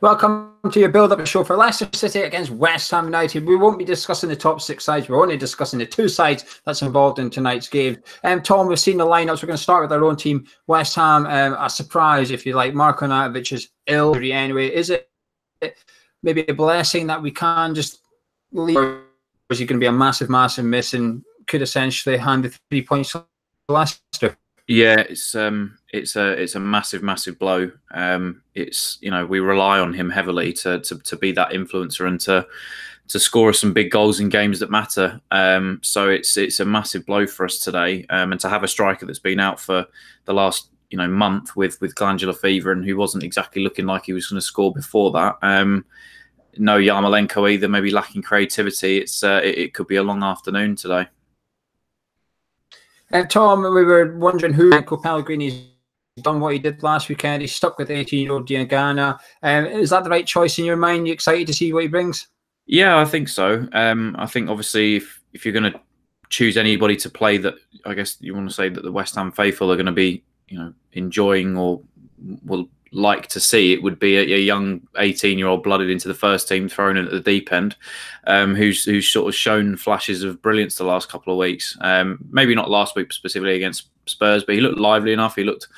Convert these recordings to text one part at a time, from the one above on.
Welcome to your build-up show for Leicester City against West Ham United. We won't be discussing the top six sides. We're only discussing the two sides that's involved in tonight's game. Tom, we've seen the lineups. We're going to start with our own team. West Ham, a surprise, if you like. Marko Arnautovic is ill anyway. Is it maybe a blessing that we can just leave? Or is he going to be a massive, massive miss and could essentially hand the 3 points to Leicester? Yeah, it's a massive, massive blow. It's we rely on him heavily to be that influencer and to score some big goals in games that matter. So it's a massive blow for us today. And to have a striker that's been out for the last month with glandular fever and who wasn't exactly looking like he was going to score before that. No Yarmolenko either, maybe lacking creativity. It could be a long afternoon today. Tom, we were wondering who Pellegrini's done what he did last weekend. He's stuck with 18-year-old Diangana. Is that the right choice in your mind? You excited to see what he brings? Yeah, I think so. I think obviously if you're going to choose anybody to play that, I guess you want to say that the West Ham faithful are going to be enjoying or will like to see, it would be a young 18-year-old blooded into the first team, thrown in at the deep end, who's sort of shown flashes of brilliance the last couple of weeks. Maybe not last week specifically against Spurs, but he looked lively enough. He looked,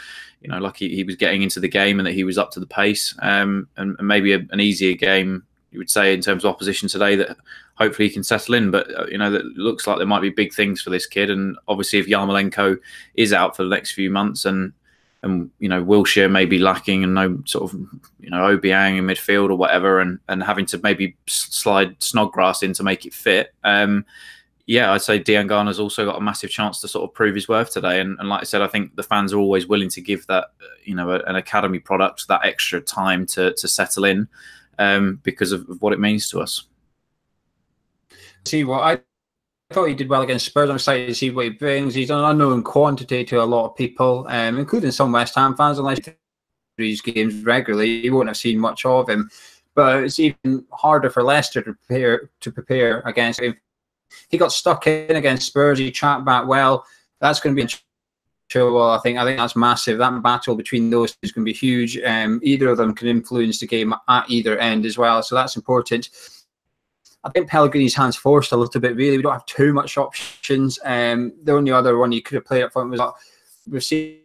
like he was getting into the game and that he was up to the pace. And maybe an easier game, you would say, in terms of opposition today that hopefully he can settle in. But that looks like there might be big things for this kid. And obviously, if Yarmolenko is out for the next few months and Wilshere may be lacking and no sort of Obiang in midfield or whatever, and having to maybe slide Snodgrass in to make it fit. Yeah, I'd say Diangana's also got a massive chance to sort of prove his worth today. And like I said, I think the fans are always willing to give that an academy product that extra time to settle in because of what it means to us. See what I thought he did well against Spurs. I'm excited to see what he brings. He's an unknown quantity to a lot of people, including some West Ham fans. Unless these games regularly, you won't have seen much of him. But it's even harder for Leicester to prepare against him. He got stuck in against Spurs. He tracked back well. That's going to be trouble. I think that's massive. That battle between those is going to be huge. Either of them can influence the game at either end as well. So that's important. I think Pellegrini's hands forced a little bit, really. We don't have too much options. The only other one he could have played up front was we've seen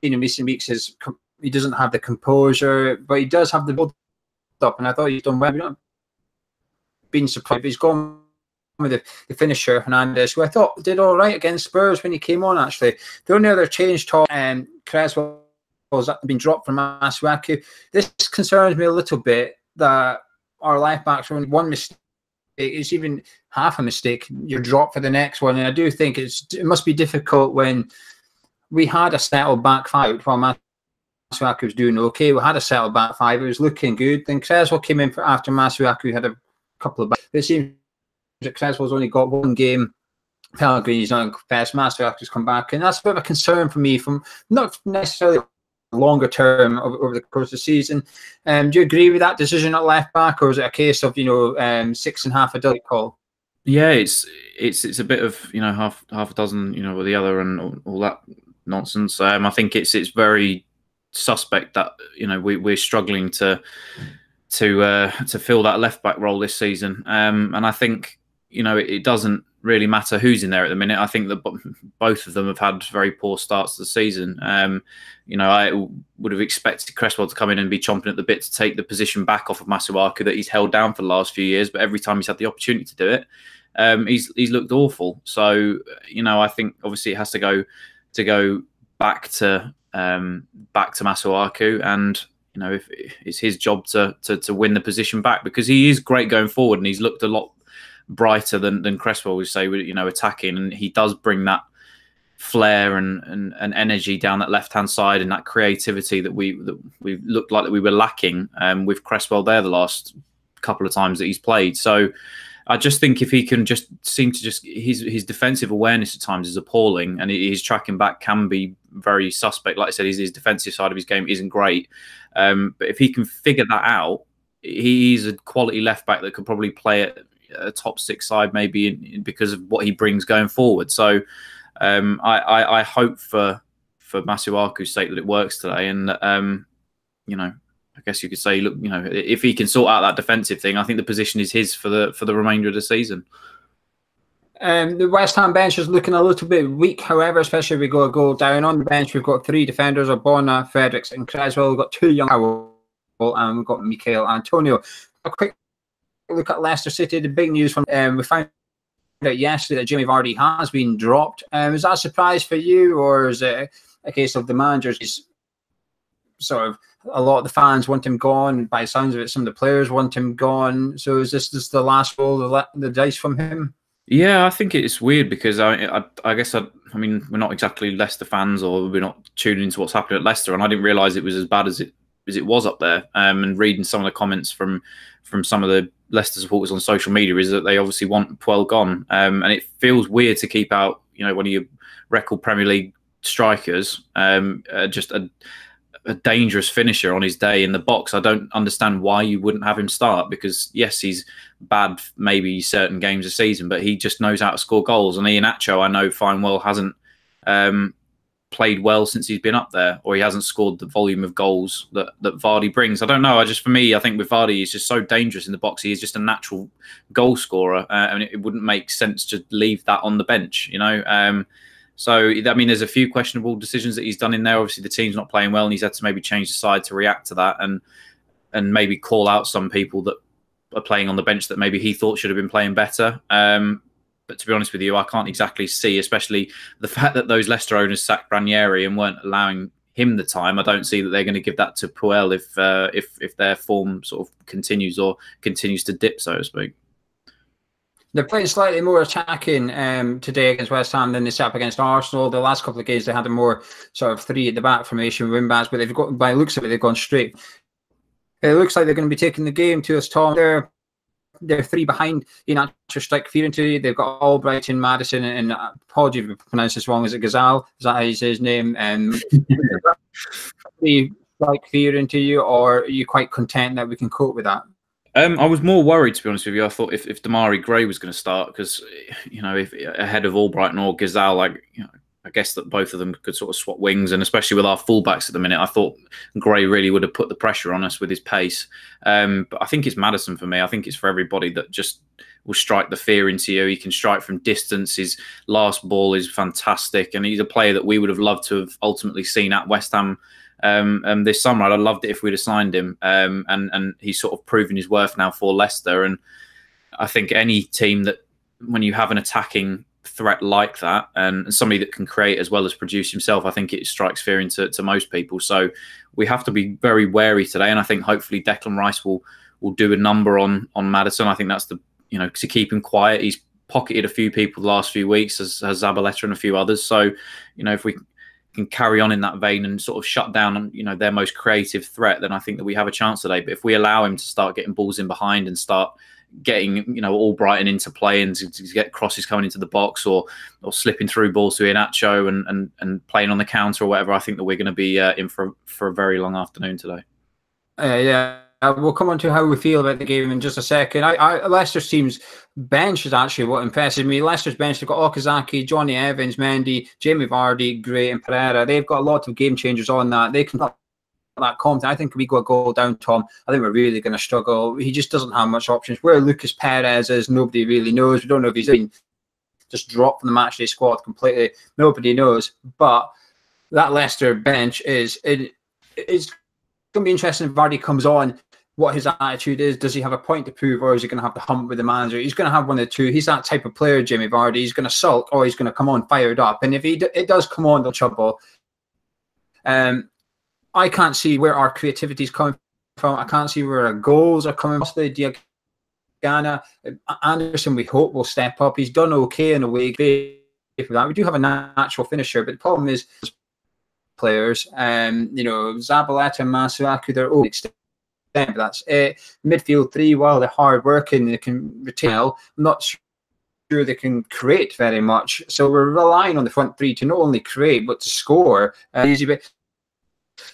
in recent weeks is he doesn't have the composure, but he does have the build-up, and I thought he's done well. We've not been surprised. He's gone with the finisher, Hernandez, who I thought did all right against Spurs when he came on, actually. The only other change, Tom, Cresswell has been dropped from Masuaku. This concerns me a little bit that our left-backs are only one mistake. It's even half a mistake, you're dropped for the next one. And I do think it must be difficult when we had a settled back five while Masuaku was doing okay. We had a settled back five. It was looking good. Then Cresswell came in after Masuaku had a couple of... It seems that Cresswell's only got one game. Pellegrini's not confessed. Masuaku's come back. And that's a bit of a concern for me, from not necessarily longer term over the course of the season. Do you agree with that decision at left back, or is it a case of 6.5 a dozen call? Yeah, it's a bit of half a dozen with the other and all that nonsense. I think it's very suspect that we're struggling to fill that left back role this season, and I think it doesn't really matter who's in there at the minute. I think that both of them have had very poor starts to the season. I would have expected Cresswell to come in and be chomping at the bit to take the position back off of Masuaku that he's held down for the last few years. But every time he's had the opportunity to do it, he's looked awful. So I think obviously it has to go back to Masuaku, and if it's his job to win the position back, because he is great going forward and he's looked a lot brighter than Cresswell would say, attacking, and he does bring that flair and energy down that left hand side, and that creativity that we looked like that we were lacking with Cresswell there the last couple of times that he's played. So I just think if he can just his defensive awareness at times is appalling, and his tracking back can be very suspect. Like I said, his defensive side of his game isn't great, but if he can figure that out, he's a quality left back that could probably play at a top six side maybe because of what he brings going forward. So I hope for Masuaku's sake that it works today, and I guess you could say, look, you know, if he can sort out that defensive thing, I think the position is his for the remainder of the season. The West Ham bench is looking a little bit weak, however, especially if we go down on the bench. We've got 3 defenders, Obona, Fredericks, and Creswell. We've got 2 young Howell, and we've got Mikel Antonio. A quick look at Leicester City. The big news from we found out yesterday that Jamie Vardy has been dropped. Is that a surprise for you, or is it a case of the managers? Sort of a lot of the fans want him gone. By the sounds of it, some of the players want him gone. So is this the last roll of the dice from him? Yeah, I think it's weird because I guess I mean, we're not exactly Leicester fans, or we're not tuning into what's happening at Leicester, and I didn't realise it was as bad as it was up there. And reading some of the comments from some of the Leicester supporters on social media is that they obviously want Puel gone, and it feels weird to keep out, you know, one of your record Premier League strikers, just a dangerous finisher on his day in the box. I don't understand why you wouldn't have him start, because yes, he's bad maybe certain games a season, but he just knows how to score goals. And Iheanacho, I know fine well, hasn't played well since he's been up there, or he hasn't scored the volume of goals that Vardy brings. I don't know. For me, I think with Vardy, he's just so dangerous in the box. He is just a natural goal scorer, and it wouldn't make sense to leave that on the bench, you know. So, I mean, there's a few questionable decisions that he's done in there. Obviously, the team's not playing well, and he's had to maybe change the side to react to that, and maybe call out some people that are playing on the bench that maybe he thought should have been playing better. But to be honest with you, I can't exactly see, especially the fact that those Leicester owners sacked Ranieri and weren't allowing him the time. I don't see that they're going to give that to Puel if their form sort of continues to dip, so to speak. They're playing slightly more attacking today against West Ham than they set up against Arsenal. The last couple of games, they had a more sort of 3 at the back formation, wing backs, but they've got, by the looks of it, they've gone straight. It looks like they're going to be taking the game to us, Tom. They're 3 behind Iheanacho, strike fear into you. They've got Albrighton, Madison, and apologies if I pronounce this wrong. Is it Gazal? Is that how you say his name? 3 strike fear into you, or are you quite content that we can cope with that? I was more worried, to be honest with you. I thought if Damari Gray was going to start, because, you know, if ahead of Albrighton or Gazal, like, you know, I guess that both of them could sort of swap wings, and especially with our fullbacks at the minute, I thought Gray really would have put the pressure on us with his pace. But I think it's Maddison for me. I think it's for everybody that just will strike the fear into you. He can strike from distance. His last ball is fantastic, and he's a player that we would have loved to have ultimately seen at West Ham this summer. I'd have loved it if we'd have signed him, and he's sort of proven his worth now for Leicester. And I think any team that, when you have an attacking threat like that and somebody that can create as well as produce himself, I think it strikes fear into most people. So we have to be very wary today, and I think hopefully Declan Rice will do a number on Maddison. I think that's you know, to keep him quiet. He's pocketed a few people the last few weeks, as Zabaleta and a few others. So, you know, if we can carry on in that vein and sort of shut down, you know, their most creative threat, then I think that we have a chance today. But if we allow him to start getting balls in behind and start getting, you know, Albrighton into play and to get crosses coming into the box, or slipping through balls to Iheanacho and playing on the counter or whatever, I think that we're going to be in for a very long afternoon today. Yeah. We'll come on to how we feel about the game in just a second. Leicester's team's bench is actually what impresses me. Leicester's bench, they've got Okazaki, Johnny Evans, Mendy, Jamie Vardy, Gray, and Pereira. They've got a lot of game changers on that. They can that confident. I think if we go a goal down, Tom, I think we're really going to struggle. He just doesn't have much options. Where Lucas Perez is, nobody really knows. We don't know if he's been just dropped from the matchday squad completely. Nobody knows. But that Leicester bench it's going to be interesting if Vardy comes on, what his attitude is. Does he have a point to prove, or is he going to have to hump with the manager? He's going to have one of the two. He's that type of player, Jamie Vardy. He's going to sulk, or he's going to come on fired up. And if it does come on, they'll trouble. I can't see where our creativity is coming from. I can't see where our goals are coming from. Diangana, Anderson, we hope will step up. He's done okay in a way for that. We do have a natural finisher, but the problem is players. You know, Zabaleta and Masuaku, they're all extent. But that's it. Midfield 3, while they're hard working, they can retain. I'm not sure they can create very much. So we're relying on the front 3 to not only create but to score. Easy bit.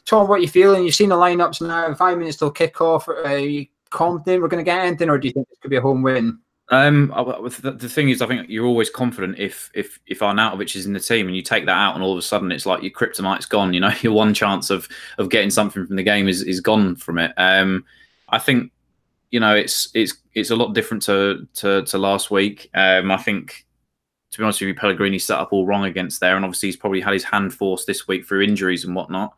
Tom, what are you feeling? You've seen the lineups now. 5 minutes till kick off. Are you confident we're going to get anything, or do you think this could be a home win? The thing is, I think you're always confident if Arnautovic is in the team and you take that out, and all of a sudden it's like your kryptonite's gone. You know, your one chance of getting something from the game is gone from it. I think, you know, it's a lot different to last week. I think, to be honest with you, Pellegrini set up all wrong against there, and obviously he's probably had his hand forced this week through injuries and whatnot.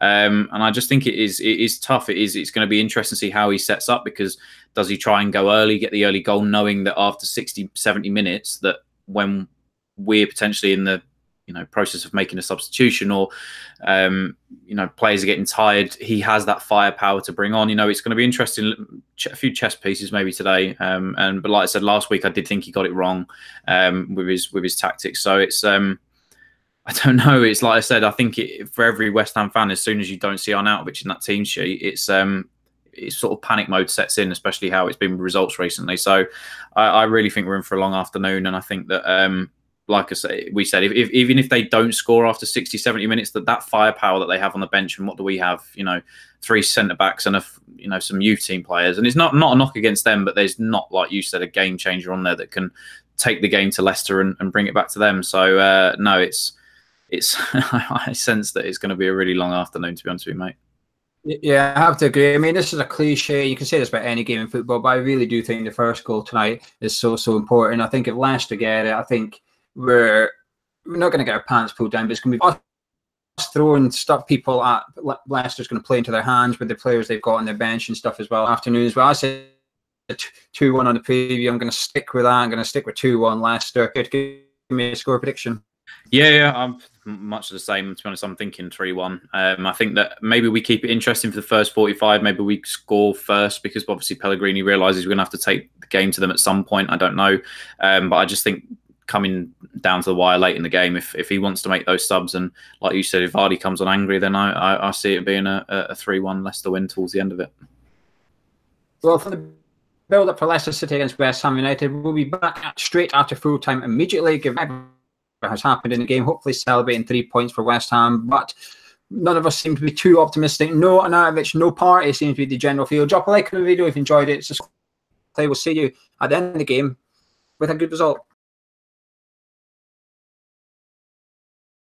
And I just think it is tough. It's going to be interesting to see how he sets up, because does he try and go early, get the early goal, knowing that after 60, 70 minutes, that when we're potentially in the, you know, process of making a substitution, or you know, players are getting tired, he has that firepower to bring on. You know, it's going to be interesting. A few chess pieces maybe today, but like I said last week, I did think he got it wrong with his tactics. So it's I don't know. It's like I said, I think for every West Ham fan, as soon as you don't see Arnautovic in that team sheet, it's sort of panic mode sets in, especially how it's been with results recently. So I really think we're in for a long afternoon, and I think that like I say, we said, even if they don't score after 60, 70 minutes, that firepower that they have on the bench, and what do we have? You know, 3 centre backs and some youth team players, and it's not a knock against them, but there's not, like you said, a game changer on there that can take the game to Leicester and bring it back to them. So no, it's I sense that it's going to be a really long afternoon, to be honest with you, mate. Yeah, I have to agree. I mean, this is a cliche. You can say this about any game in football, but I really do think the first goal tonight is so important. I think if Leicester get it, I think we're not going to get our pants pulled down, but it's going to be us throwing stuff people at Leicester's going to play into their hands with the players they've got on their bench and stuff as well. Afternoon as well. I said 2-1 on the preview. I'm going to stick with that. I'm going to stick with 2-1 Leicester. Give me a score prediction. Yeah, I'm much the same. To be honest, I'm thinking 3-1. I think that maybe we keep it interesting for the first 45. Maybe we score first, because obviously Pellegrini realises we're going to have to take the game to them at some point. I don't know. But I just think coming down to the wire late in the game, if he wants to make those subs, and like you said, if Vardy comes on angry, then I see it being a 3-1 Leicester win towards the end of it. Well, for the build-up for Leicester City against West Ham United, we'll be back straight after full-time immediately, given what has happened in the game, hopefully celebrating 3 points for West Ham, but none of us seem to be too optimistic. No Arnautovic, no party seems to be the general feel. Drop a like on the video if you enjoyed it. We'll see you at the end of the game with a good result.